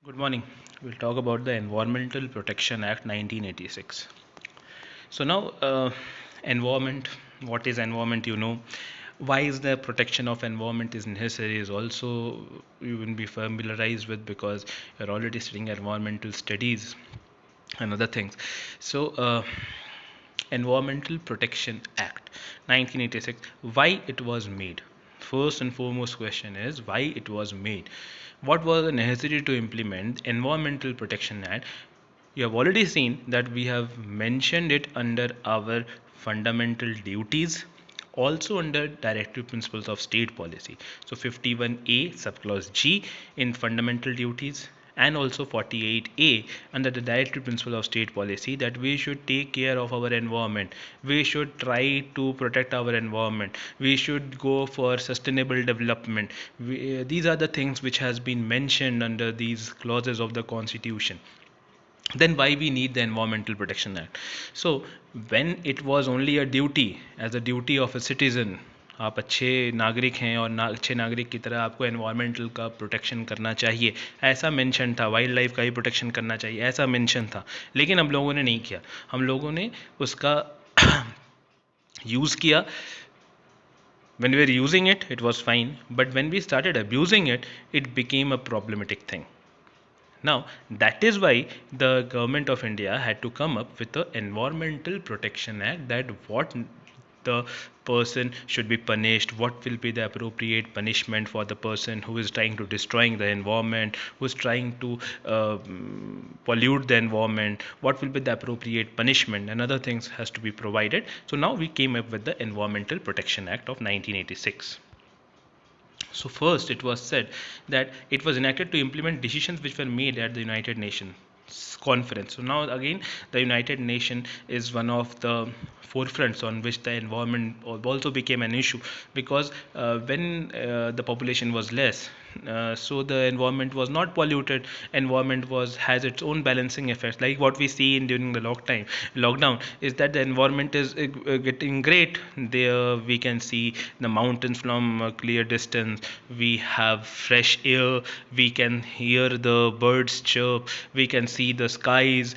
Good morning. We'll talk about the Environmental Protection Act 1986. So now, environment. What is environment? Why is the protection of environment is necessary? Is also you will be familiarized with because you're already studying environmental studies and other things. So, Environmental Protection Act 1986. Why it was made? First and foremost question is why it was made. What was the necessity to implement Environmental Protection Act? You have already seen that we have mentioned it under our fundamental duties, also under directive principles of state policy. So 51A subclause G in fundamental duties, and also 48A under the directive principle of state policy, that we should take care of our environment, we should try to protect our environment, we should go for sustainable development. These are the things which has been mentioned under these clauses of the constitution. Then why we need the Environmental Protection Act? So when it was only a duty, as a duty of a citizen, आप अच्छे नागरिक हैं और अच्छे नागरिक की तरह आपको एनवायरमेंटल का प्रोटेक्शन करना चाहिए, ऐसा मेंशन था, वाइल्ड लाइफ का ही प्रोटेक्शन करना चाहिए, ऐसा मेंशन था। लेकिन हम लोगों ने नहीं किया, हम लोगों ने उसका यूज़ किया। When we were using it, it was fine, but when we started abusing it, it became a problematic thing. Now, that is why the government of India had to come up with the Environmental Protection Act, that what the person should be punished, what will be the appropriate punishment for the person who is trying to destroying the environment, who is trying to pollute the environment, what will be the appropriate punishment, and other things has to be provided. So now we came up with the Environmental Protection Act of 1986. So first it was said that it was enacted to implement decisions which were made at the United Nations conference. So now again the United Nations is one of the forefronts on which the environment also became an issue, because when the population was less, so the environment was not polluted, environment was has its own balancing effects, like what we see in during the lockdown is that the environment is getting great. There we can see the mountains from a clear distance, we have fresh air, we can hear the birds chirp, we can see the skies,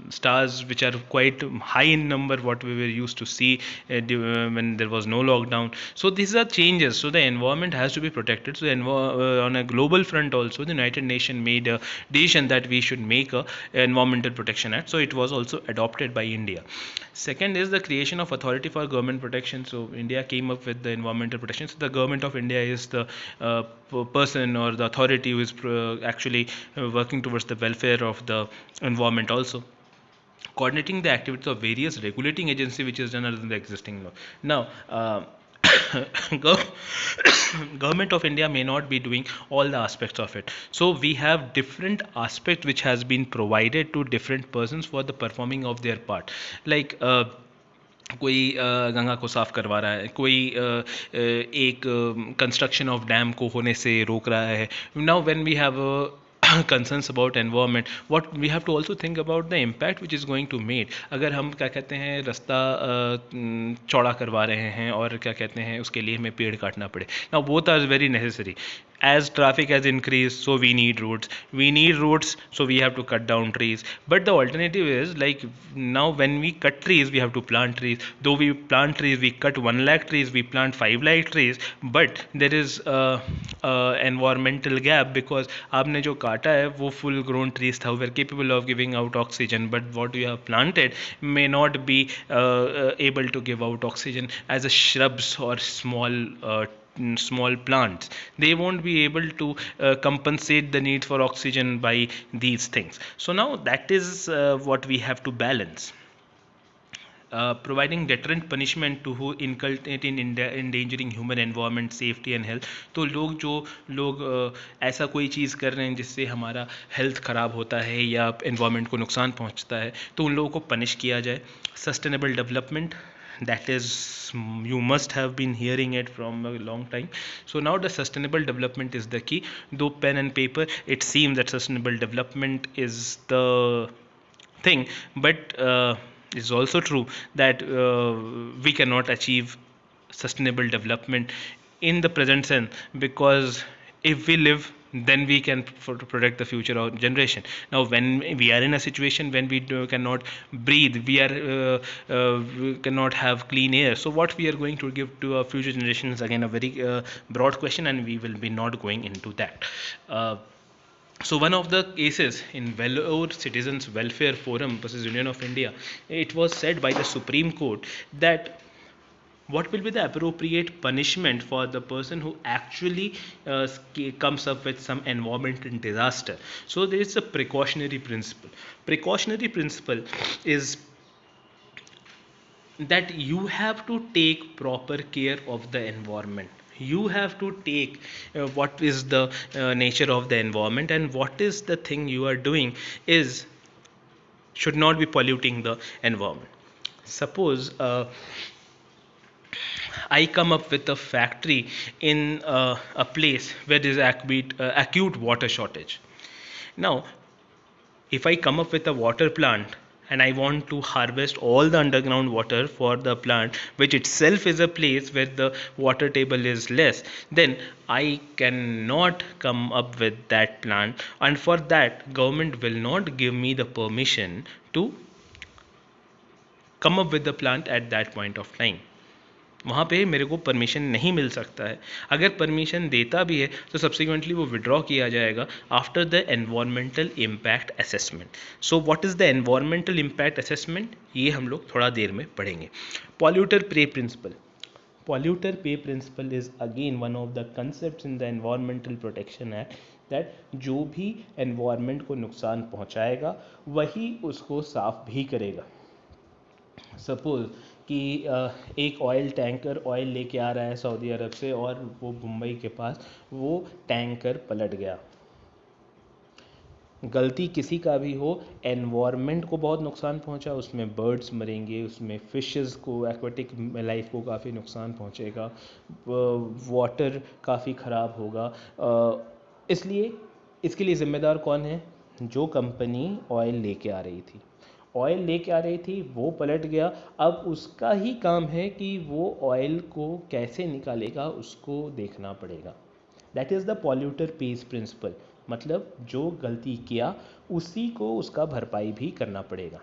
stars which are quite high in number what we were used to see when there was no lockdown. So these are changes, so the environment has to be protected. So on a global front also, the United Nations made a decision that we should make a Environmental Protection Act, so it was also adopted by India. Second is the creation of authority for government protection. So India came up with the environmental protection. So the government of India is the person or the authority who is actually working towards the welfare of the environment, also coordinating the activities of various regulating agency which is done under the existing law. Now government of India may not be doing all the aspects of it, so we have different aspects which has been provided to different persons for the performing of their part, like कोई गंगा को साफ करवा रहा है, कोई एक construction of dam को होने से रोक रहा है. Now when we have concerns about environment, what we have to also think about the impact which is going to made. अगर हम क्या कहते हैं रास्ता चौड़ा करवा रहे हैं और क्या कहते हैं उसके लिए हमें पेड़ काटना पड़े. Now both are very necessary. As traffic has increased, so we need roads, so we have to cut down trees. But the alternative is, like, now when we cut trees we have to plant trees. Though we plant trees, we cut 1 lakh trees, we plant 5 lakh trees, but there is a environmental gap, because आपने जो काटा है वो full grown trees था, were capable of giving out oxygen, but what you have planted may not be able to give out oxygen. As a shrubs or small plants, they won't be able to compensate the need for oxygen by these things. So now that is what we have to balance. Providing deterrent punishment to who inculcate in endangering human environment safety and health. तो लोग ऐसा कोई चीज़ कर रहे हैं जिससे हमारा health ख़राब होता है या एनवायरनमेंट को नुकसान पहुंचता है, तो उन लोगों को पनिश किया जाए. Sustainable development, that is, you must have been hearing it from a long time. So now the sustainable development is the key. Though pen and paper it seems that sustainable development is the thing, but it's also true that we cannot achieve sustainable development in the present sense, because if we live then we can protect the future of generation. Now when we are in a situation when we cannot breathe, we cannot have clean air, so what we are going to give to our future generations? Again, a very broad question, and we will be not going into that. So one of the cases in Vellore Citizens Welfare Forum versus Union of India, it was said by the Supreme Court that what will be the appropriate punishment for the person who actually comes up with some environmental disaster. So there is a precautionary principle. Precautionary principle is that you have to take proper care of the environment. You have to take what is the nature of the environment, and what is the thing you are doing is should not be polluting the environment. Suppose I come up with a factory in a place where there is acute water shortage. Now, if I come up with a water plant and I want to harvest all the underground water for the plant, which itself is a place where the water table is less, then I cannot come up with that plant, and for that government will not give me the permission to come up with the plant at that point of time. वहाँ पे मेरे को permission नहीं मिल सकता है. अगर permission देता भी है तो सब्सिक्वेंटली वो विड्रॉ किया जाएगा after the environmental impact assessment. So what is the environmental impact assessment, ये हम लोग थोड़ा देर में पढ़ेंगे. पॉल्यूटर पे principal. Polluter pay principle is again one of the concepts in the Environmental Protection Act that जो भी environment को नुकसान पहुंचाएगा वही उसको साफ भी करेगा. सपोज कि एक ऑयल टैंकर ऑयल लेके आ रहा है सऊदी अरब से और वो मुंबई के पास वो टैंकर पलट गया. गलती किसी का भी हो, एनवायरनमेंट को बहुत नुकसान पहुंचा, उसमें बर्ड्स मरेंगे, उसमें फिशेस को, एक्वेटिक लाइफ को काफ़ी नुकसान पहुंचेगा, वाटर काफ़ी ख़राब होगा. इसलिए इसके लिए ज़िम्मेदार कौन है? जो कंपनी ऑयल लेके आ रही थी. ऑयल लेके आ रही थी, वो पलट गया. अब उसका ही काम है कि वो ऑयल को कैसे निकालेगा, उसको देखना पड़ेगा. That is the polluter pays principle. मतलब जो गलती किया उसी को उसका भरपाई भी करना पड़ेगा.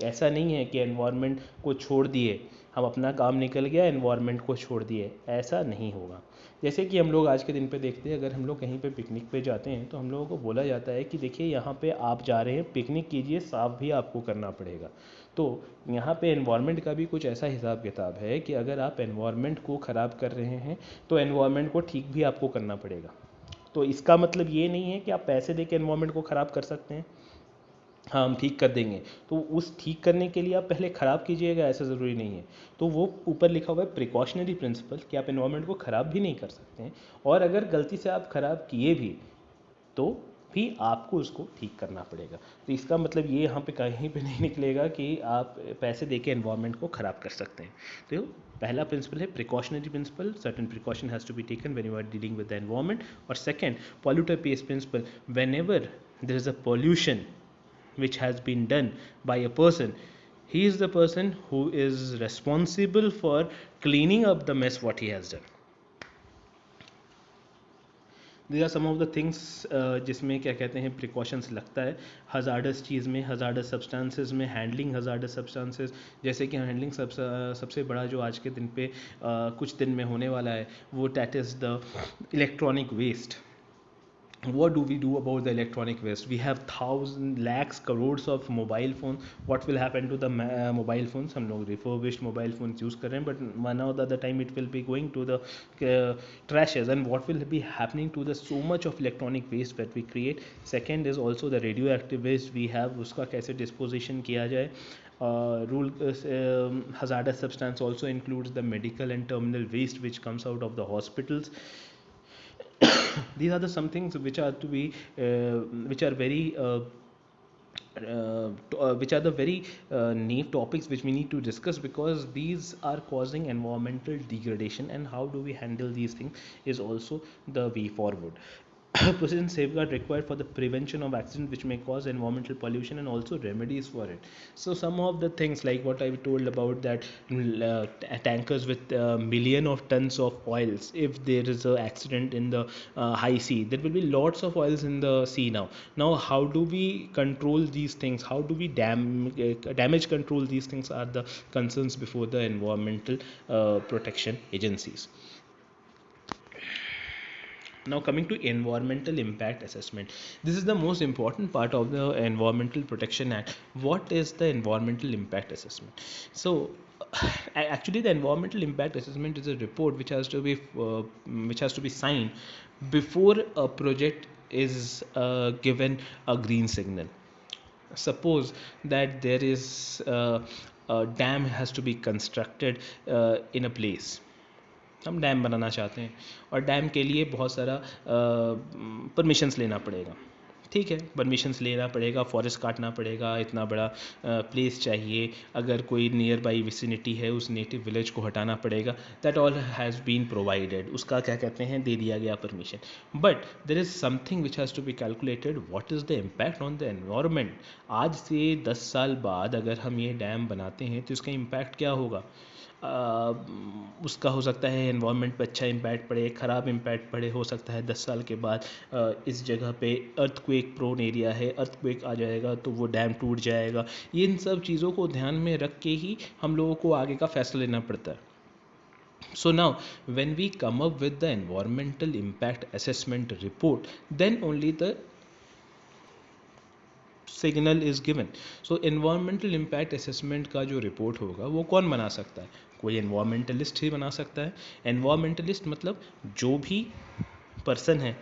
ऐसा नहीं है कि एनवायरनमेंट को छोड़ दिए, हम अपना काम निकल गया, एनवायरनमेंट को छोड़ दिए, ऐसा नहीं होगा. जैसे कि हम लोग आज के दिन पे देखते हैं, अगर हम लोग कहीं पे पिकनिक पे जाते हैं तो हम लोगों को बोला जाता है कि देखिए यहाँ पे आप जा रहे हैं, पिकनिक कीजिए, साफ भी आपको करना पड़ेगा. तो यहाँ पे एनवायरनमेंट का भी कुछ ऐसा हिसाब किताब है कि अगर आप एनवायरनमेंट को ख़राब कर रहे हैं तो एनवायरनमेंट को ठीक भी आपको करना पड़ेगा. तो इसका मतलब ये नहीं है कि आप पैसे दे के एनवायरनमेंट को ख़राब कर सकते हैं. हाँ, हम ठीक कर देंगे, तो उस ठीक करने के लिए आप पहले ख़राब कीजिएगा, ऐसा ज़रूरी नहीं है. तो वो ऊपर लिखा हुआ है प्रिकॉशनरी प्रिंसिपल कि आप एनवायरनमेंट को ख़राब भी नहीं कर सकते हैं, और अगर गलती से आप ख़राब किए भी तो भी आपको उसको ठीक करना पड़ेगा. तो इसका मतलब ये यहाँ पे कहीं पे नहीं निकलेगा कि आप पैसे दे के एनवायरनमेंट को ख़राब कर सकते हैं. तो पहला प्रिंसिपल है precautionary principle, certain precaution has to be taken when you are dealing with the environment. और second, polluter pays principle. Whenever there is a pollution which has been done by a person, he is the person who is responsible for cleaning up the mess what he has done. These are some of the things जिसमें क्या कहते हैं precautions लगता है. Hazards चीज़ में, hazards substances में, handling hazards substances, जैसे कि हैंडलिंग सबसे बड़ा जो आज के दिन पे कुछ दिन में होने वाला है वो that is the electronic waste. What do we do about the electronic waste? We have thousands, lakhs, crores of mobile phones. What will happen to the mobile phones? हम लोग refurbished mobile phones use कर रहे हैं, but one or the other time it will be going to the trashes. And what will be happening to the so much of electronic waste that we create? Second is also the radioactive waste we have, उसका कैसे disposition किया जाए. Hazardous substance also includes the medical and terminal waste which comes out of the hospitals. These are the some things which are to be which are very which are the very neat topics which we need to discuss, because these are causing environmental degradation, and how do we handle these things is also the way forward. procedure safeguard required for the prevention of accident which may cause environmental pollution and also remedies for it. So some of the things like what I told about that tankers with million of tons of oils, if there is a accident in the high sea, there will be lots of oils in the sea. Now how do we control these things, how do we damage control these things are the concerns before the environmental protection agencies. Now coming to environmental impact assessment, this is the most important part of the Environmental Protection Act. What is the environmental impact assessment? So actually the environmental impact assessment is a report which has to be signed before a project is given a green signal. Suppose that there is a dam has to be constructed in a place, हम dam बनाना चाहते हैं और dam के लिए बहुत सारा permissions लेना पड़ेगा. ठीक है, परमिशंस लेना पड़ेगा, फॉरेस्ट काटना पड़ेगा, इतना बड़ा प्लेस चाहिए, अगर कोई नियर बाई विसिनिटी है उस नेटिव विलेज को हटाना पड़ेगा. That all has been provided, उसका क्या कहते हैं, दे दिया गया permission. But there is something which has to be calculated, what is the impact on the environment. आज से 10 साल बाद अगर हम ये डैम बनाते हैं तो इसका इम्पैक्ट क्या होगा. उसका हो सकता है एनवायरनमेंट पे अच्छा इम्पैक्ट पड़े, ख़राब इम्पैक्ट पड़े. हो सकता है 10 साल के बाद इस जगह पे अर्थक्वेक प्रोन एरिया है, अर्थक्वेक आ जाएगा तो वो डैम टूट जाएगा. ये इन सब चीज़ों को ध्यान में रख के ही हम लोगों को आगे का फैसला लेना पड़ता है. So now when we come up with the environmental impact assessment report, then only the signal is given. So environmental impact assessment का जो रिपोर्ट होगा वो कौन बना सकता है, कोई एनवायरमेंटलिस्ट ही बना सकता है. एनवायरमेंटलिस्ट मतलब जो भी पर्सन है,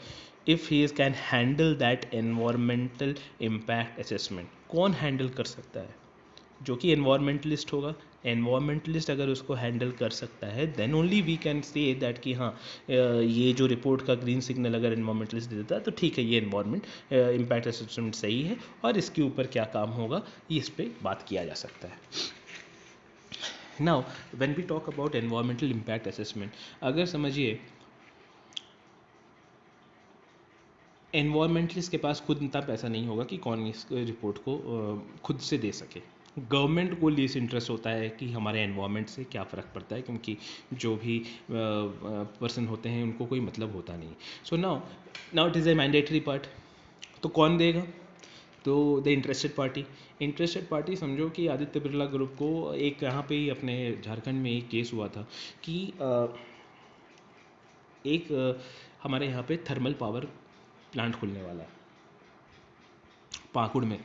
if he is can handle that environmental impact assessment. कौन हैंडल कर सकता है, जो कि एनवायरमेंटलिस्ट होगा. एनवायरमेंटलिस्ट अगर उसको हैंडल कर सकता है then only we can say that कि हाँ ये जो रिपोर्ट का ग्रीन सिग्नल अगर एनवायरमेंटलिस्ट दे देता है तो ठीक है, ये एनवायरमेंट इम्पैक्ट असेसमेंट सही है और इसके ऊपर क्या काम होगा ये इस पर बात किया जा सकता है. Now when we talk about environmental impact assessment, अगर समझिए एनवायरमेंटलिस्ट के पास खुद इतना पैसा नहीं होगा कि कौन इस रिपोर्ट को खुद से दे सके. गवर्नमेंट को लीस्ट इंटरेस्ट होता है कि हमारे एनवायरनमेंट से क्या फ़र्क पड़ता है, क्योंकि जो भी पर्सन होते हैं उनको कोई मतलब होता नहीं. So now it is a mandatory part. तो कौन देगा, तो द इंटरेस्टेड पार्टी समझो कि आदित्य बिरला ग्रुप को एक यहाँ पे ही अपने झारखंड में एक केस हुआ था कि हमारे यहाँ पे थर्मल पावर प्लांट खुलने वाला है पाकुड़ में.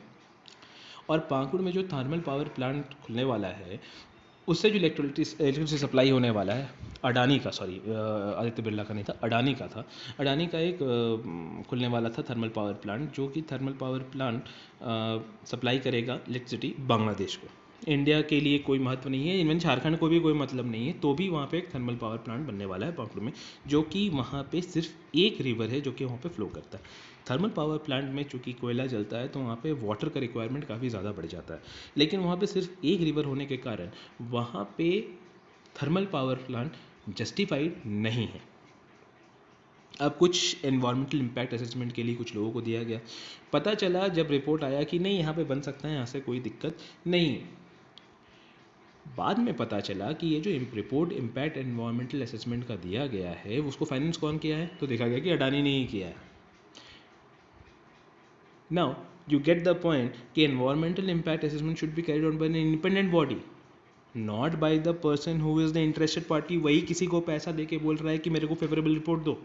और पाकुड़ में जो थर्मल पावर प्लांट खुलने वाला है उससे जो इलेक्ट्रिसिटी सप्लाई होने वाला है अडानी का, सॉरी आदित्य बिरला का नहीं था, अडानी का था. अडानी का एक खुलने वाला था थर्मल पावर प्लांट, जो कि थर्मल पावर प्लांट सप्लाई करेगा इलेक्ट्रिसिटी बांग्लादेश को. इंडिया के लिए कोई महत्व नहीं है, इवन झारखंड को भी कोई मतलब नहीं है, तो भी वहाँ पे एक थर्मल पावर प्लांट बनने वाला है पाकुड़ में, जो कि वहाँ पे सिर्फ एक रिवर है जो कि वहाँ पे फ्लो करता है. थर्मल पावर प्लांट में चूँकि कोयला जलता है तो वहाँ पे वाटर का रिक्वायरमेंट काफ़ी ज़्यादा बढ़ जाता है, लेकिन वहाँ पे सिर्फ एक रिवर होने के कारण वहाँ पे थर्मल पावर प्लांट जस्टिफाइड नहीं है. अब कुछ एनवायरमेंटल इम्पैक्ट असेसमेंट के लिए कुछ लोगों को दिया गया, पता चला जब रिपोर्ट आया कि नहीं यहाँ पे बन सकता है, यहाँ से कोई दिक्कत नहीं. बाद में पता चला कि ये जो रिपोर्ट इम्पैक्ट एनवायरमेंटल असेसमेंट का दिया गया है उसको फाइनेंस कौन किया है, तो देखा गया कि अडानी ने ही किया है. Now you get the point कि environmental impact assessment should be carried out by an independent body, not by the person who is the interested party. वही किसी को पैसा दे के बोल रहा है कि मेरे को फेवरेबल रिपोर्ट दो.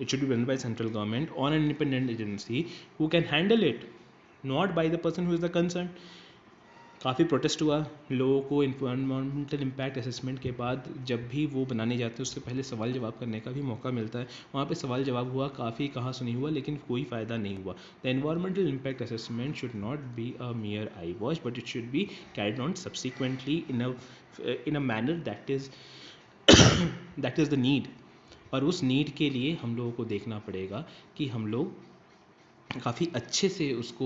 It should be done by central government on an independent agency who can handle it, not by the person who is the concern. काफ़ी प्रोटेस्ट हुआ लोगों को एनवायरमेंटल इम्पैक्ट असेसमेंट के बाद. जब भी वो बनाने जाते हैं उससे पहले सवाल जवाब करने का भी मौका मिलता है, वहाँ पे सवाल जवाब हुआ, काफ़ी कहा सुनी हुआ, लेकिन कोई फ़ायदा नहीं हुआ. The environmental impact assessment should not be a मियर I watch, but it should be carried on subsequently in a manner that is the need. और उस नीड के लिए हम लोगों को देखना पड़ेगा कि हम लोग काफ़ी अच्छे से उसको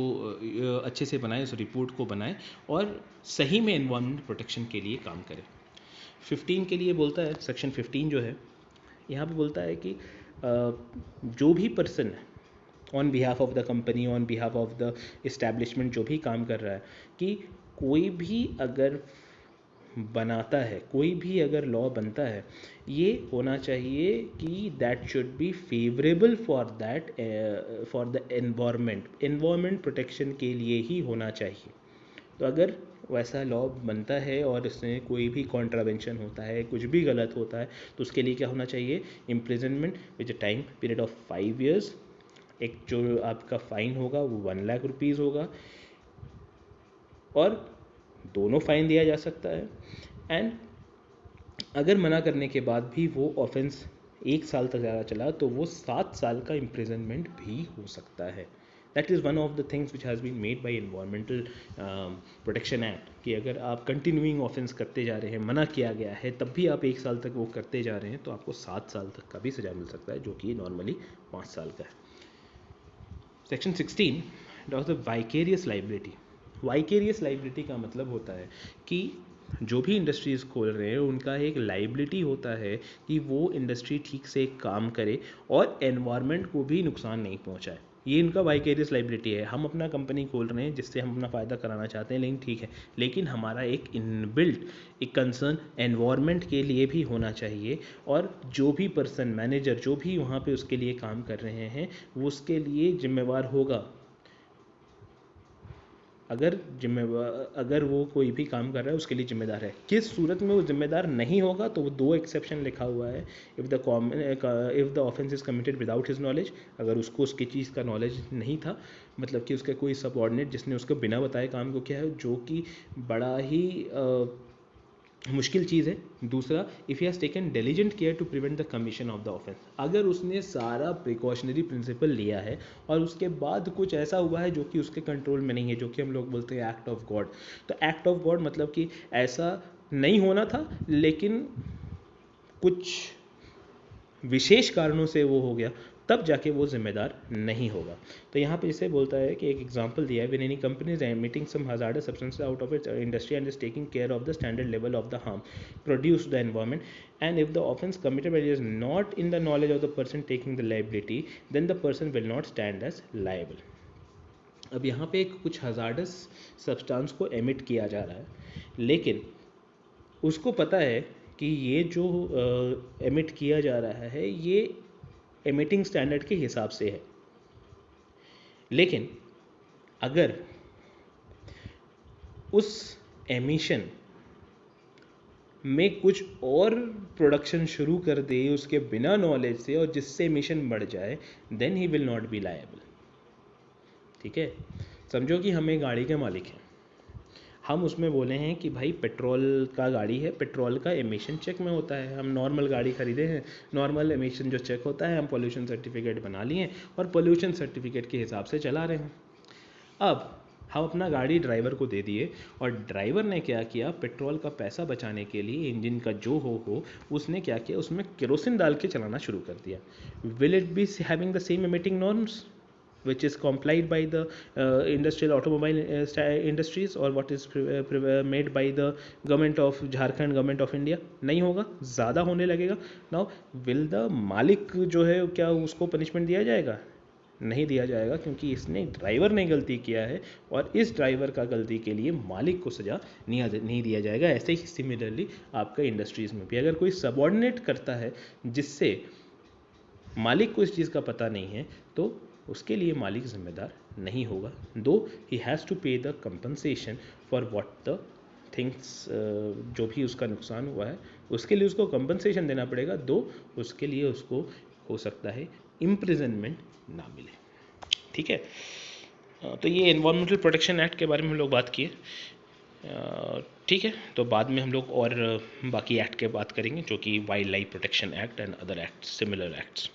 अच्छे से बनाए, उस रिपोर्ट को बनाए और सही में एनवायरमेंट प्रोटेक्शन के लिए काम करें. 15 के लिए बोलता है, सेक्शन 15 जो है यहाँ पे बोलता है कि जो भी person on behalf of the company, on behalf of the establishment जो भी काम कर रहा है, कि कोई भी अगर बनाता है, कोई भी अगर लॉ बनता है, ये होना चाहिए कि that should be favourable for that, for the environment protection के लिए ही होना चाहिए। तो अगर वैसा लॉ बनता है और इसमें कोई भी कॉन्ट्रावेंशन होता है, कुछ भी गलत होता है, तो उसके लिए क्या होना चाहिए? Imprisonment with a time period of 5 years। एक जो आपका फ़ाइन होगा वो 1 लाख रुपीज़ होगा, और दोनों फ़ाइन दिया जा सकता है। एंड अगर मना करने के बाद भी वो ऑफेंस 1 साल तक ज़्यादा चला तो वो 7 साल का इम्प्रिजनमेंट भी हो सकता है। That is one of the things which has been made by environmental protection act, कि अगर आप कंटिन्यूइंग ऑफेंस करते जा रहे हैं, मना किया गया है, तब भी आप 1 साल तक वो करते जा रहे हैं, तो आपको 7 साल तक का भी सज़ा मिल सकता है, जो कि नॉर्मली 5 साल का है। Section 16 does the vicarious liability. Vicarious liability का मतलब होता है कि जो भी इंडस्ट्रीज़ खोल रहे हैं उनका एक लाइबिलिटी होता है कि वो इंडस्ट्री ठीक से काम करे और एनवायरनमेंट को भी नुकसान नहीं पहुंचाए। ये इनका वाइकेरियस लाइबिलिटी है। हम अपना कंपनी खोल रहे हैं जिससे हम अपना फ़ायदा कराना चाहते हैं, लेकिन ठीक है, लेकिन हमारा एक इनबिल्ट एक कंसर्न एनवायरनमेंट के लिए भी होना चाहिए, और जो भी पर्सन, मैनेजर जो भी वहाँ पे उसके लिए काम कर रहे हैं, वो उसके लिए जिम्मेवार होगा। अगर वो कोई भी काम कर रहा है उसके लिए जिम्मेदार है। किस सूरत में वो जिम्मेदार नहीं होगा, तो वो 2 एक्सेप्शन लिखा हुआ है। If the offence is committed without his knowledge, अगर उसको उसकी चीज़ का नॉलेज नहीं था, मतलब कि उसका कोई सबऑर्डिनेट जिसने उसको बिना बताए काम को किया है, जो कि बड़ा ही मुश्किल चीज़ है। दूसरा, if he has taken diligent care to prevent the commission of the offence, अगर उसने सारा प्रिकॉशनरी प्रिंसिपल लिया है और उसके बाद कुछ ऐसा हुआ है जो कि उसके कंट्रोल में नहीं है, जो कि हम लोग बोलते हैं एक्ट ऑफ गॉड। तो एक्ट ऑफ गॉड मतलब कि ऐसा नहीं होना था, लेकिन कुछ विशेष कारणों से वो हो गया, तब जाके वो जिम्मेदार नहीं होगा। तो यहाँ पे जैसे बोलता है कि एक एग्जांपल दिया है, when any company is emitting some hazardous substances out of its industry and is taking care of the standard level of the harm produce the environment, and if the offence committed is not in the knowledge of the person taking the liability, then the person will not stand as liable. अब यहाँ पे कुछ hazardous substance को emit किया जा रहा है, लेकिन उसको पता है कि ये जो एमिट किया जा रहा है ये एमिटिंग स्टैंडर्ड के हिसाब से है, लेकिन अगर उस एमिशन में कुछ और प्रोडक्शन शुरू कर दे उसके बिना नॉलेज से, और जिससे एमिशन बढ़ जाए, then he will not be liable. ठीक है, समझो कि हम एक गाड़ी के मालिक हैं, हम उसमें बोले हैं कि भाई पेट्रोल का गाड़ी है, पेट्रोल का एमिशन चेक में होता है, हम नॉर्मल गाड़ी खरीदे हैं, नॉर्मल एमिशन जो चेक होता है, हम पोल्यूशन सर्टिफिकेट बना लिए और पोल्यूशन सर्टिफिकेट के हिसाब से चला रहे हैं। अब हम अपना गाड़ी ड्राइवर को दे दिए, और ड्राइवर ने क्या किया, पेट्रोल का पैसा बचाने के लिए इंजन का जो हो उसने क्या किया, उसमें केरोसिन डाल के चलाना शुरू कर दिया। Will it be having the same emitting norms which is complied by the industrial automobile industries, or what is made by the government of Jharkhand, government of India? नहीं होगा, ज़्यादा होने लगेगा। now will the मालिक जो है क्या उसको पनिशमेंट दिया जाएगा? नहीं दिया जाएगा, क्योंकि इसने ड्राइवर ने गलती किया है, और इस ड्राइवर का गलती के लिए मालिक को सज़ा नहीं दिया जाएगा। ऐसे ही सिमिलरली आपका इंडस्ट्रीज़ में भी अगर कोई सबऑर्डिनेट करता है जिससे मालिक को इस चीज़ का पता नहीं है, तो उसके लिए मालिक जिम्मेदार नहीं होगा, दो ही हैज़ टू पे the compensation for what the things, जो भी उसका नुकसान हुआ है उसके लिए उसको कंपनसेशन देना पड़ेगा, दो उसके लिए उसको हो सकता है इम्प्रिजनमेंट ना मिले। ठीक है, तो ये एनवायरमेंटल प्रोटेक्शन एक्ट के बारे में हम लोग बात किए। ठीक है, तो बाद में हम लोग और बाकी एक्ट के बात करेंगे, जो कि wild life protection act and other act, similar acts.